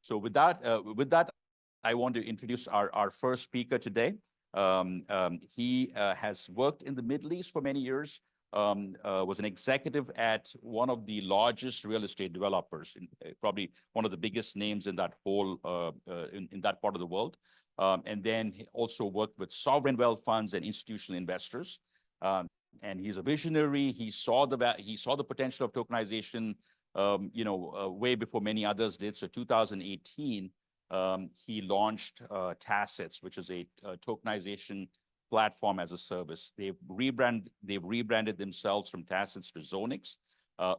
So with that, I want to introduce our first speaker today. He has worked in the Middle East for many years, was an executive at one of the largest real estate developers, probably one of the biggest names in that whole, in that part of the world. And then he also worked with sovereign wealth funds and institutional investors. And he's a visionary. He saw the potential of tokenization, way before many others did. So 2018, he launched Tassets, which is a tokenization platform as a service. They've rebranded themselves from Tassets to Zoniqx.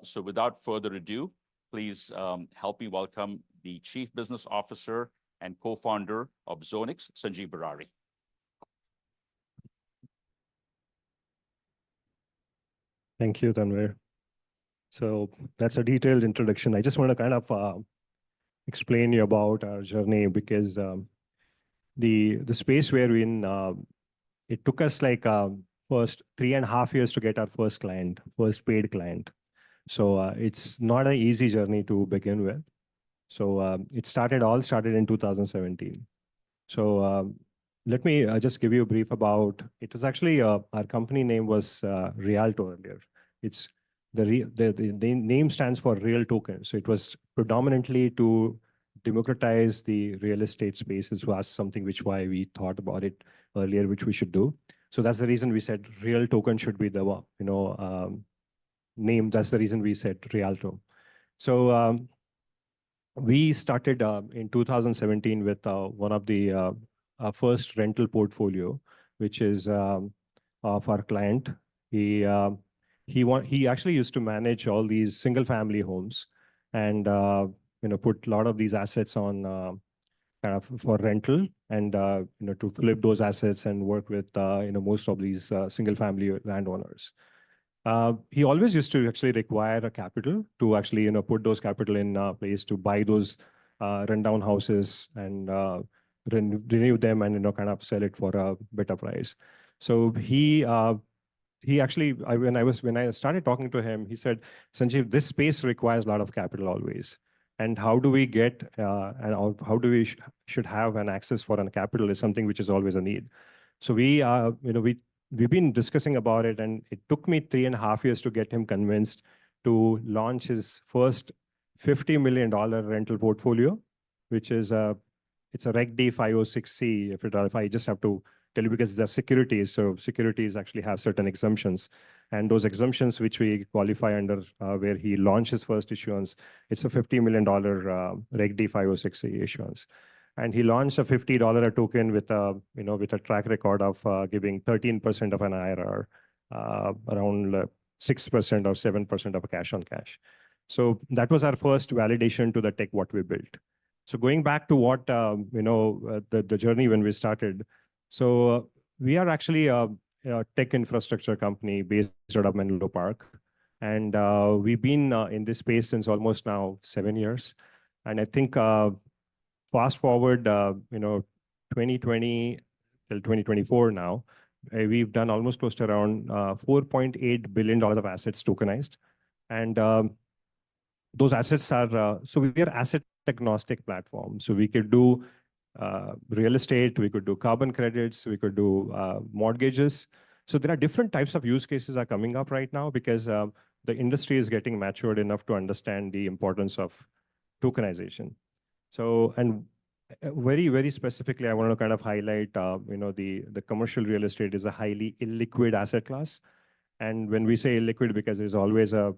So without further ado, please help me welcome the Chief Business Officer and co-founder of Zoniqx, Sanjeev Birrari. Thank you, Tanvir. So that's a detailed introduction. I just want to kind of explain you about our journey, because the space we're in, it took us like first 3.5 years to get our first paid client. So it's not an easy journey to begin with. So it all started in 2017. So let me just give you a brief about, it was actually, our company name was Rialto earlier. It's the name stands for Real Token. So it was predominantly to democratize the real estate space. This was something why we thought about it earlier, which we should do. So that's the reason we said Real Token should be the name. That's the reason we said Rialto. So we started in 2017 with one of the our first rental portfolio, which is of our client. He actually used to manage all these single family homes, and put a lot of these assets on kind of for rental, and to flip those assets and work with most of these single family landowners. He always used to actually require a capital to actually put those capital in place to buy those rundown houses and renew them and kind of sell it for a better price. So he actually, when I started talking to him, he said, Sanjeev, this space requires a lot of capital always. And how do we get and how do we should have an access for an capital is something which is always a need. So we've been discussing about it, and it took me 3.5 years to get him convinced to launch his first $50 million rental portfolio, which is it's a Reg D 506C. If I just have to tell you, because they're securities, so securities actually have certain exemptions, and those exemptions which we qualify under, where he launched his first issuance, it's a $50 million Reg D 506C issuance. And he launched a $50 a token with a track record of giving 13% of an IRR, around 6% or 7% of a cash on cash. So that was our first validation to the tech what we built. So going back to what the journey when we started. So we are actually a tech infrastructure company based out of Menlo Park, and we've been in this space since almost now 7 years. And I think fast forward, 2020 till 2024 now, we've done almost close to around $4.8 billion of assets tokenized. And those assets are, so we are asset agnostic platform. So we could do real estate, we could do carbon credits, we could do mortgages. So there are different types of use cases are coming up right now, because the industry is getting matured enough to understand the importance of tokenization. So, and very, very specifically, I want to kind of highlight, the commercial real estate is a highly illiquid asset class. And when we say illiquid, because there's always a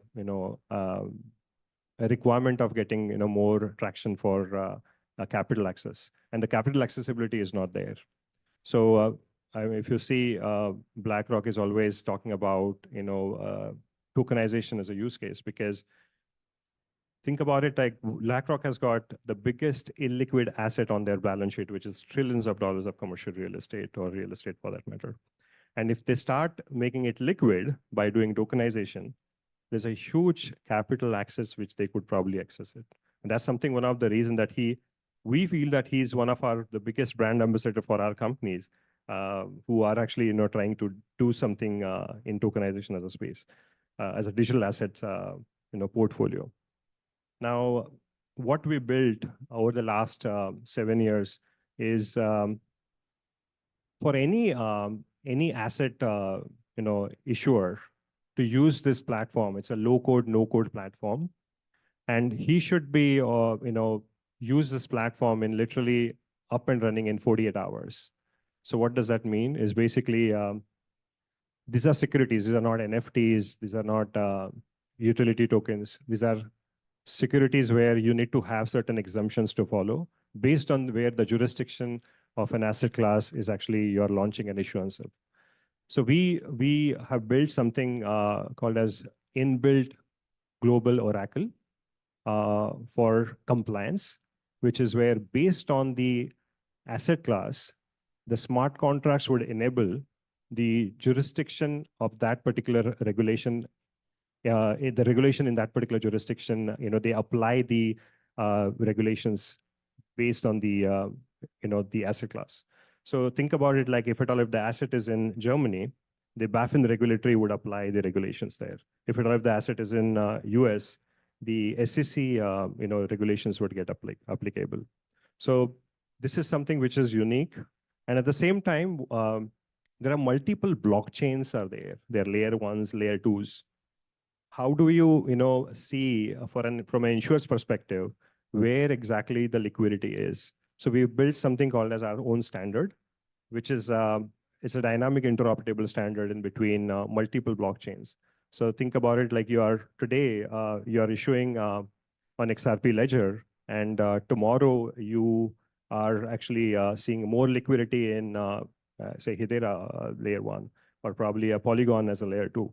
requirement of getting, more traction for capital access, and the capital accessibility is not there. So if you see, BlackRock is always talking about, tokenization as a use case, because think about it, like BlackRock has got the biggest illiquid asset on their balance sheet, which is trillions of dollars of commercial real estate, or real estate for that matter. And if they start making it liquid by doing tokenization, there's a huge capital access which they could probably access it. And that's something, one of the reasons that we feel that he's one of the biggest brand ambassador for our companies, who are actually trying to do something in tokenization as a space, as a digital assets portfolio. Now, what we built over the last 7 years is for any asset issuer to use this platform. It's a low code, no code platform, and he should be use this platform in literally up and running in 48 hours. So what does that mean? Is basically these are securities. These are not NFTs. These are not utility tokens. These are securities where you need to have certain exemptions to follow based on where the jurisdiction of an asset class is actually you're launching an issuance of. So we have built something called as inbuilt global oracle for compliance, which is where based on the asset class, the smart contracts would enable the jurisdiction of that particular regulation. The regulation in that particular jurisdiction, they apply the regulations based on the asset class. So think about it like if the asset is in Germany, the BaFin regulatory would apply the regulations there. If the asset is in US, the SEC regulations would get applicable. So this is something which is unique, and at the same time, there are multiple blockchains are there. There are layer ones, layer twos. How do you see from an insurer's perspective where exactly the liquidity is? So we've built something called as our own standard, which is it's a dynamic interoperable standard in between multiple blockchains. So think about it like you are today, you are issuing on XRP Ledger, and tomorrow you are actually seeing more liquidity in, say, Hedera layer one, or probably a Polygon as a layer two.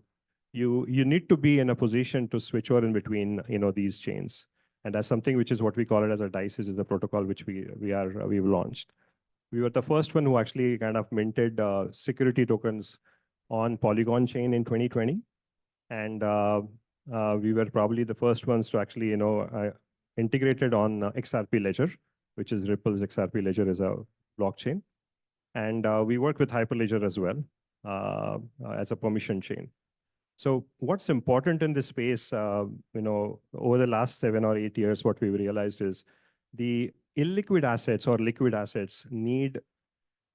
You need to be in a position to switch over in between these chains. And that's something which is what we call it as a DICEs, is a protocol which we've launched. We were the first one who actually kind of minted security tokens on Polygon chain in 2020. And we were probably the first ones to actually, integrated on XRP Ledger, which is Ripple's XRP Ledger is a blockchain. And we work with Hyperledger as well as a permission chain. So what's important in this space, over the last 7 or 8 years, what we've realized is the illiquid assets or liquid assets need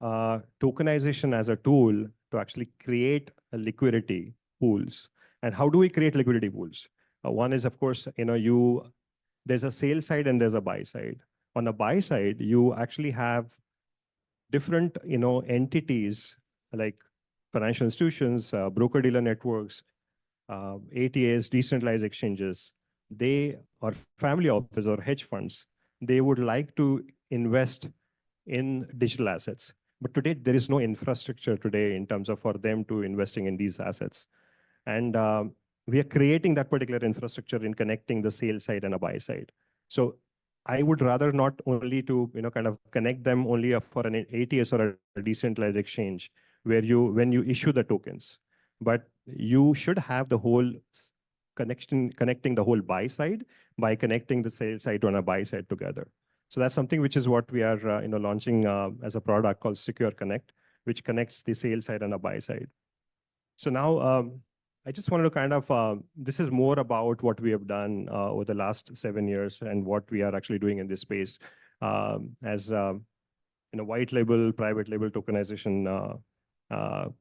tokenization as a tool to actually create a liquidity pools. And how do we create liquidity pools? One is, of course, there's a sell side and there's a buy side. On the buy side, you actually have different, entities like financial institutions, broker-dealer networks, ATAs, decentralized exchanges. They are family office or hedge funds. They would like to invest in digital assets. But today, there is no infrastructure today in terms of for them to investing in these assets. And we are creating that particular infrastructure in connecting the sale side and a buy side. So I would rather not only to kind of connect them only for an ATS or a decentralized exchange where when you issue the tokens, but you should have the whole connecting the whole buy side by connecting the sale side on a buy side together. So that's something which is what we are launching as a product called Secure Connect, which connects the sale side and a buy side. So now I just wanted to kind of, this is more about what we have done over the last 7 years and what we are actually doing in this space as white label, private label tokenization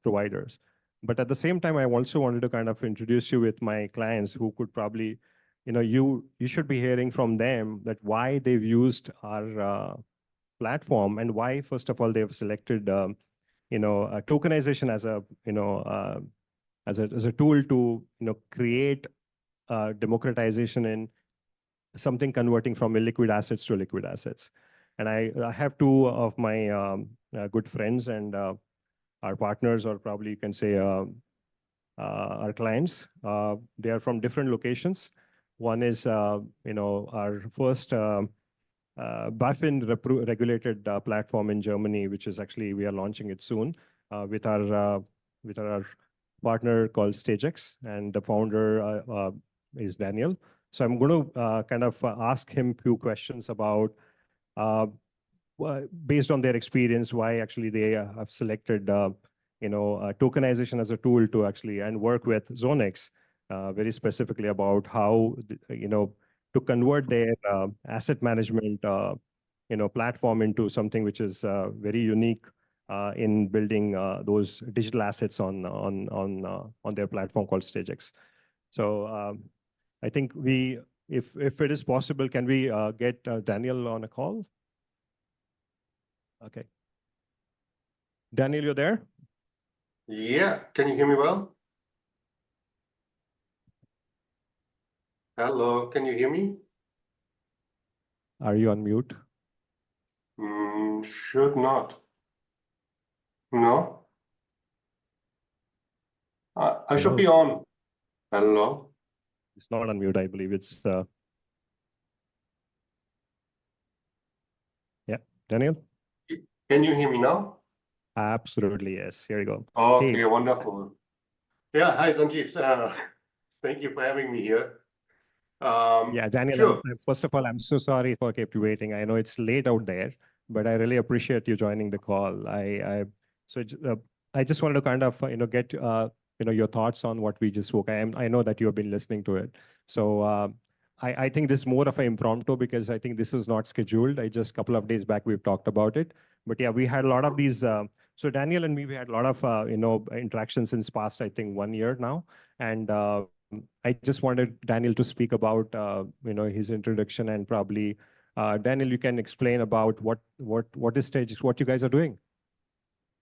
providers. But at the same time, I also wanted to kind of introduce you with my clients who could probably, you should be hearing from them that why they've used our platform and why, first of all, they've selected, tokenization as a tool to, create democratization in something converting from illiquid assets to liquid assets. And I have 2 of my good friends and our partners, or probably you can say our clients. They are from different locations. One is, our first BaFin regulated platform in Germany, which is actually, we are launching it soon with our partner called StegX, and the founder is Daniel. So I'm going to kind of ask him a few questions about based on their experience, why actually they have selected, tokenization as a tool to actually and work with Zoniqx very specifically about how, to convert their asset management platform into something which is very unique in building those digital assets on their platform called StegX. So I think if it is possible, can we get Daniel on a call? Okay. Daniel, you're there? Yeah, can you hear me well? Hello, can you hear me? Are you on mute? Should not. No? I should be on. Hello? It's not on mute, I believe. It's yeah, Daniel? Can you hear me now? Absolutely, yes. Here you go. Okay, Hey. wonderful. Yeah, hi, Sanjeev. Thank you for having me here. Yeah, Daniel, sure. First of all, I'm so sorry for kept you waiting. I know it's late out there, but I really appreciate you joining the call. I just wanted to kind of get your thoughts on what we just spoke. I know that you have been listening to it, so I think this is more of an impromptu because I think this is not scheduled. Just a couple of days back we've talked about it, but yeah, we had a lot of these. So Daniel and me, we had a lot of interactions since past, I think, 1 year now, and I just wanted Daniel to speak about his introduction, and probably Daniel, you can explain about what is StegX, what you guys are doing.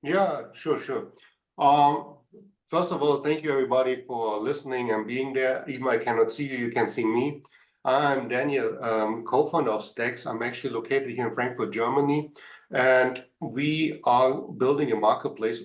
Yeah, sure. First of all, thank you everybody for listening and being there. Even I cannot see you, you can see me. I'm Daniel, co-founder of StegX. I'm actually located here in Frankfurt, Germany, and we are building a marketplace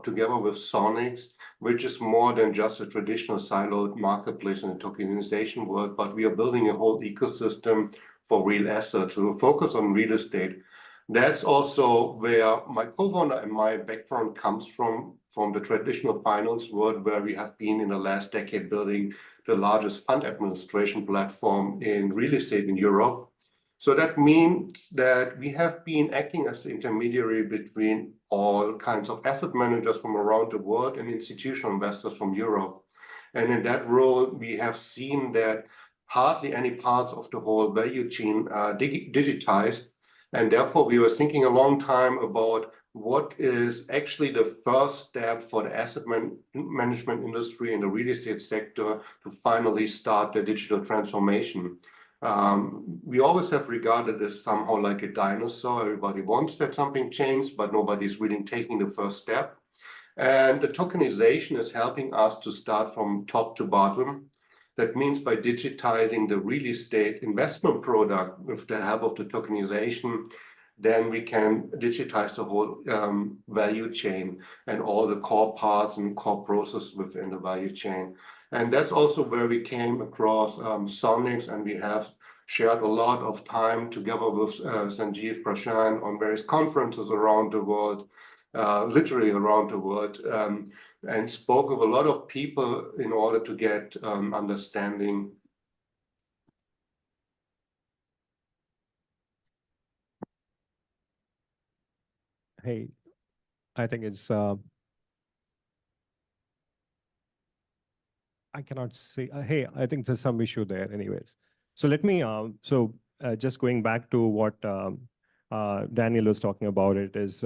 together with Zoniqx, which is more than just a traditional siloed marketplace in the tokenization world, but we are building a whole ecosystem for real assets. We will focus on real estate. That's also where my co-founder and my background comes from the traditional finance world, where we have been in the last decade building the largest fund administration platform in real estate in Europe. So that means that we have been acting as the intermediary between all kinds of asset managers from around the world and institutional investors from Europe. And in that role, we have seen that hardly any parts of the whole value chain are digitized. And therefore, we were thinking a long time about what is actually the first step for the asset management industry and the real estate sector to finally start the digital transformation. We always have regarded this somehow like a dinosaur. Everybody wants that something changes, but nobody's really taking the first step. And the tokenization is helping us to start from top to bottom. That means by digitizing the real estate investment product with the help of the tokenization, then we can digitize the whole value chain and all the core parts and core processes within the value chain. And that's also where we came across Zoniqx, and we have shared a lot of time together with Sanjeev Birrari on various conferences around the world, literally around the world, and spoke with a lot of people in order to get understanding. Hey, I think it's I cannot say. Hey, I think there's some issue there. Anyways, so let me. Just going back to what Daniel was talking about, it is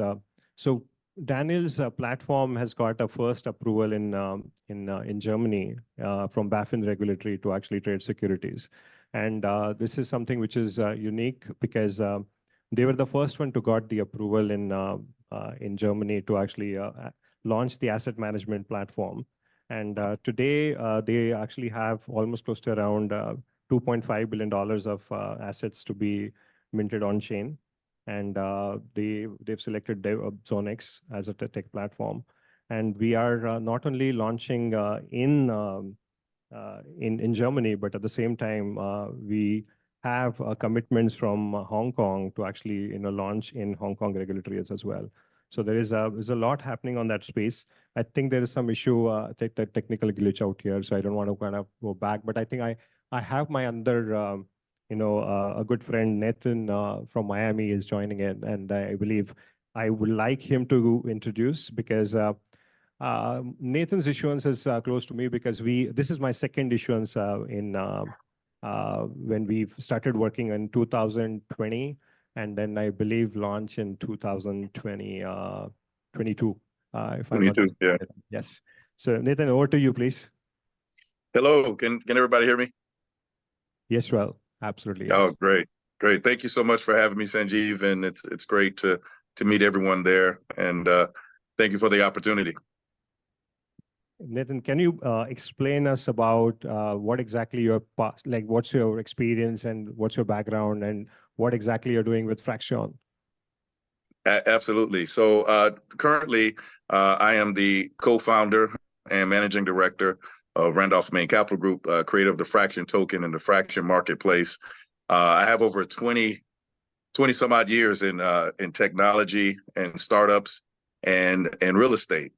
so Daniel's platform has got a first approval in Germany from BaFin regulatory to actually trade securities, and this is something which is unique because they were the first one to got the approval in Germany to actually launch the asset management platform. And today, they actually have almost close to around $2.5 billion of assets to be minted on chain. And they've selected Zoniqx as a tech platform. And we are not only launching in Germany, but at the same time, we have commitments from Hong Kong to actually launch in Hong Kong regulatory as well. So there's a lot happening on that space. I think there is some issue, the technical glitch out here, so I don't want to kind of go back. But I think I have my other, a good friend, Nathan from Miami is joining in, and I believe I would like him to introduce because Nathan's issuance is close to me because this is my second issuance in when we started working in 2020, and then I believe launch in 2020, 22, if I'm not 22, yeah. Yes. So Nathan, over to you, please. Hello, can everybody hear me? Yes, well, absolutely. Yes. Oh, great. Thank you so much for having me, Sanjeev, and it's great to meet everyone there, and thank you for the opportunity. Nathan, can you explain us about what exactly your past, like what's your experience and what's your background and what exactly you're doing with Fraxion? Absolutely. So currently, I am the co-founder and managing director of Randolph Main Capital Group, creator of the Fraxion token and the Fraxion marketplace. I have over 20 some odd years in technology and startups and real estate.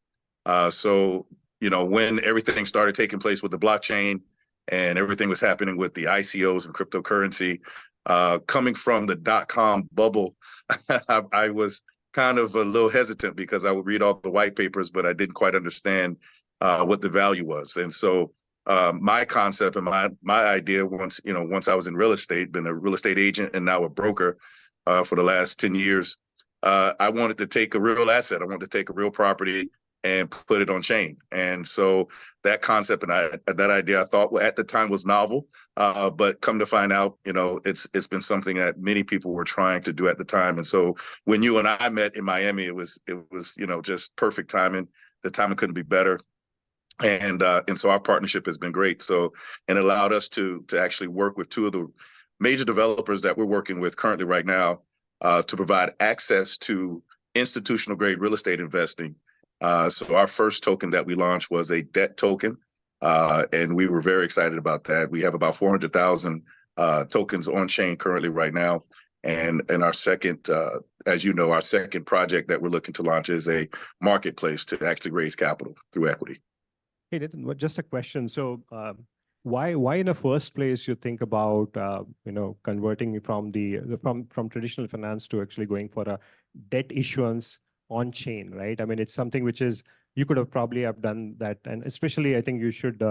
So, when everything started taking place with the blockchain and everything was happening with the ICOs and cryptocurrency, coming from the .com bubble, I was kind of a little hesitant because I would read all the white papers, but I didn't quite understand what the value was. And so my concept and my idea once I was in real estate, been a real estate agent and now a broker for the last 10 years, I wanted to take a real asset. I wanted to take a real property and put it on chain. And so that concept and that idea I thought at the time was novel, but come to find out, it's been something that many people were trying to do at the time. And so when you and I met in Miami, it was just perfect timing. The timing couldn't be better. And so our partnership has been great. So, and it allowed us to actually work with two of the major developers that we're working with currently right now to provide access to institutional grade real estate investing. So our first token that we launched was a debt token, and we were very excited about that. We have about 400,000 tokens on chain currently right now. And our second, as you know, our second project that we're looking to launch is a marketplace to actually raise capital through equity. Hey, Nathan, just a question. So why in the first place you think about converting from from traditional finance to actually going for a debt issuance on chain, right? I mean, it's something which is you could have probably have done that, and especially I think you should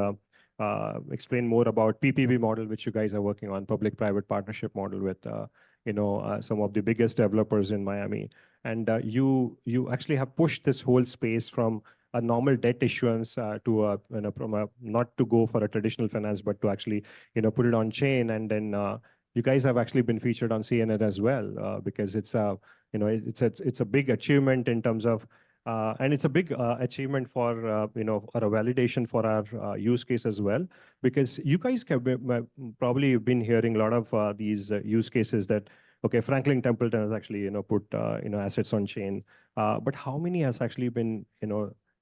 explain more about PPP model, which you guys are working on, public-private partnership model with some of the biggest developers in Miami, and you actually have pushed this whole space from a normal debt issuance to not to go for a traditional finance, but to actually put it on chain, and then you guys have actually been featured on CNN as well because it's a big achievement in terms of and it's a big achievement for or a validation for our use case as well, because you guys have probably been hearing a lot of these use cases that okay, Franklin Templeton has actually put assets on chain, but how many has actually been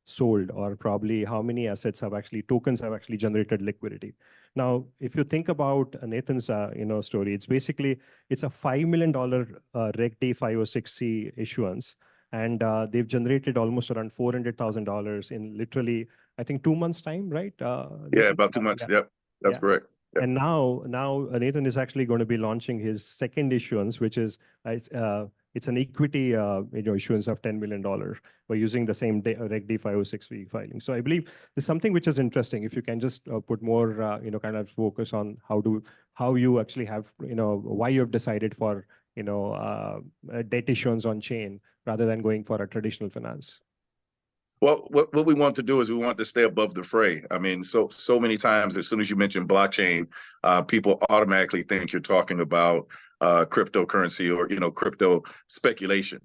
sold, or probably how many assets have actually tokens have actually generated liquidity. Now, if you think about Nathan's story, it's basically it's a $5 million Reg D 506C issuance, and they've generated almost around $400,000 in literally I think 2 months time, right? Yeah, about 2 months. Yeah. Yep, that's correct. Yep. And now Nathan is actually going to be launching his second issuance, which is it's an equity issuance of $10 million by using the same Reg D 506 filing. So I believe there's something which is interesting. If you can just put more kind of focus on how you actually have why you have decided for debt issuance on chain rather than going for a traditional finance. Well, what we want to do is we want to stay above the fray. I mean, so many times, as soon as you mention blockchain, people automatically think you're talking about cryptocurrency or crypto speculation.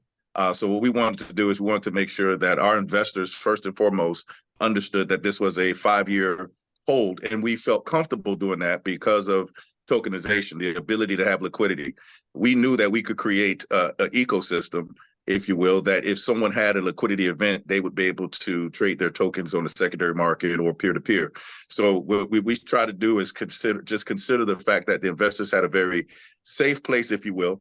So what we wanted to do is we wanted to make sure that our investors, first and foremost, understood that this was a 5-year hold, and we felt comfortable doing that because of tokenization, the ability to have liquidity. We knew that we could create an ecosystem, if you will, that if someone had a liquidity event, they would be able to trade their tokens on the secondary market or peer-to-peer. So what we try to do is consider the fact that the investors had a very safe place, if you will,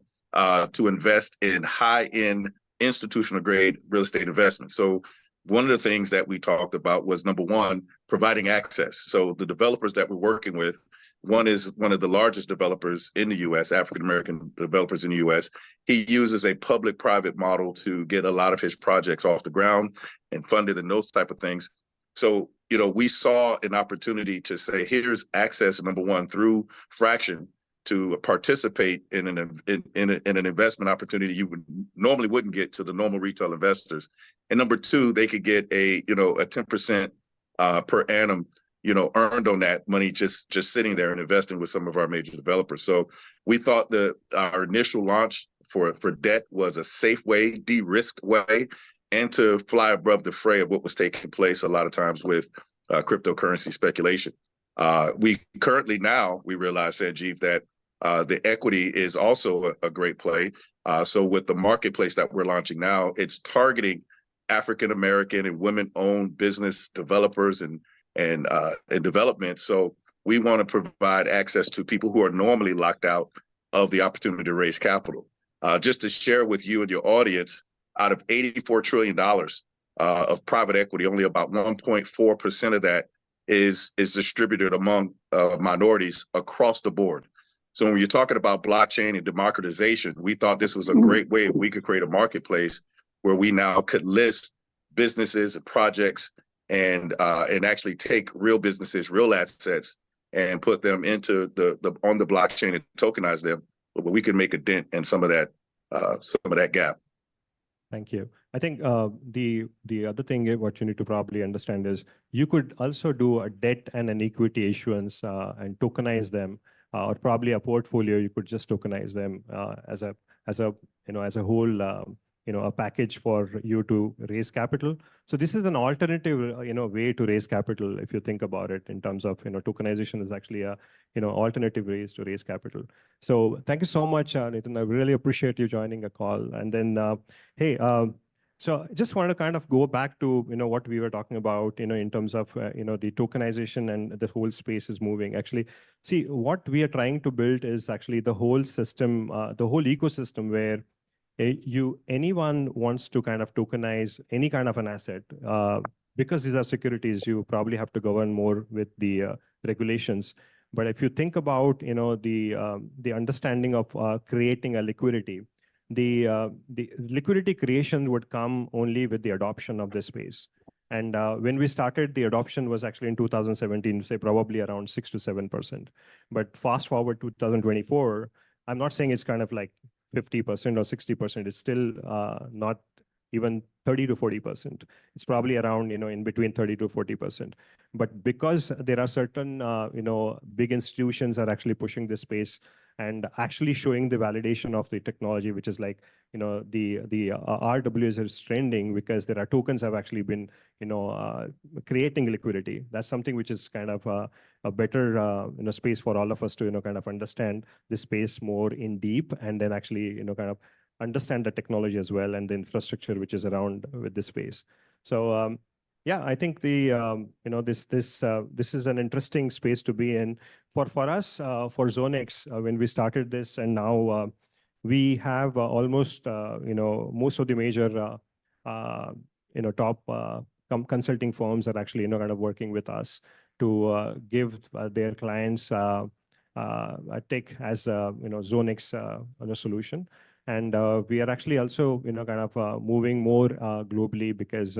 to invest in high-end institutional grade real estate investments. So one of the things that we talked about was, number one, providing access. So the developers that we're working with, one is one of the largest developers in the U.S., African-American developers in the U.S. He uses a public-private model to get a lot of his projects off the ground and funded and those type of things. So, you know, we saw an opportunity to say, here's access, number one, through Fraxion to participate in an investment opportunity you would normally wouldn't get to the normal retail investors. And number two, they could get a 10% per annum, earned on that money just sitting there and investing with some of our major developers. So we thought that our initial launch for debt was a safe way, de-risked way, and to fly above the fray of what was taking place a lot of times with cryptocurrency speculation. We currently now, we realize, Sanjeev, that the equity is also a great play. So with the marketplace that we're launching now, it's targeting African-American and women-owned business developers and development. So we want to provide access to people who are normally locked out of the opportunity to raise capital. Just to share with you and your audience, out of $84 trillion of private equity, only about 1.4% of that is distributed among minorities across the board. So when you're talking about blockchain and democratization, we thought this was a great way if we could create a marketplace where we now could list businesses and projects and actually take real businesses, real assets, and put them into on the blockchain and tokenize them, but we can make a dent in some of that gap. Thank you. I think the other thing what you need to probably understand is you could also do a debt and an equity issuance and tokenize them, or probably a portfolio. You could just tokenize them as a whole. A package for you to raise capital. So this is an alternative, way to raise capital. If you think about it in terms of, tokenization is actually a, alternative ways to raise capital. So thank you so much, Nathan. I really appreciate you joining a call. And then, hey, so I just want to kind of go back to, what we were talking about, in terms of, the tokenization and the whole space is moving. Actually, see, what we are trying to build is actually the whole system, the whole ecosystem where anyone wants to kind of tokenize any kind of an asset, because these are securities, you probably have to govern more with the regulations. But if you think about, the understanding of creating a liquidity, the liquidity creation would come only with the adoption of this space. And when we started, the adoption was actually in 2017, say probably around 6 to 7%. But fast forward to 2024, I'm not saying it's kind of like 50% or 60%, it's still not even 30 to 40%. It's probably around, in between 30 to 40%. But because there are certain, big institutions are actually pushing this space and actually showing the validation of the technology, which is like, the RWA is trending because there are tokens have actually been, creating liquidity. That's something which is kind of a better, space for all of us to, kind of understand the space more in deep, and then actually, kind of understand the technology as well and the infrastructure which is around with this space. So yeah, I think the this is an interesting space to be in for us for Zoniqx when we started this, and now we have almost most of the major top consulting firms are actually kind of working with us to give their clients a tech as Zoniqx solution. And we are actually also kind of moving more globally, because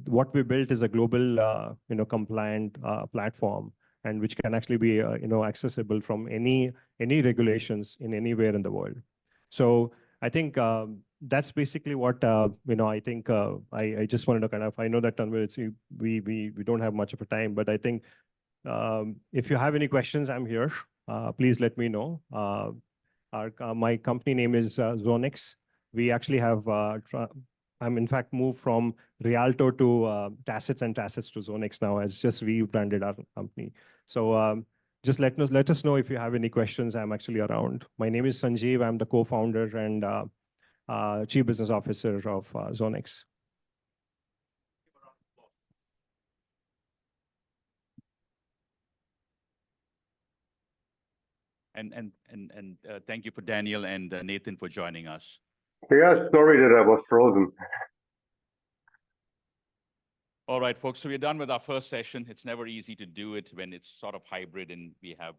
what we built is a global compliant platform, and which can actually be accessible from any regulations in anywhere in the world. So I think that's basically what I think I just wanted to kind of, I know that we don't have much of a time, but I think if you have any questions, I'm here. Please let me know. My company name is Zoniqx. We actually have I'm in fact moved from Rialto to Tassets and Tassets to Zoniqx now. It's just rebranded our company. So just let us know if you have any questions. I'm actually around. My name is Sanjeev. I'm the co-founder and chief business officer of Zoniqx. And thank you for Daniel and Nathan for joining us. Yeah, sorry that I was frozen. All right, folks, so we're done with our first session. It's never easy to do it when it's sort of hybrid and we have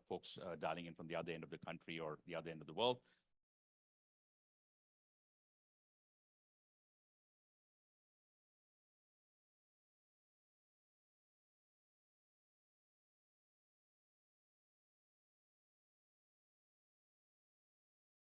folks dialing in from the other end of the country or the other end of the world.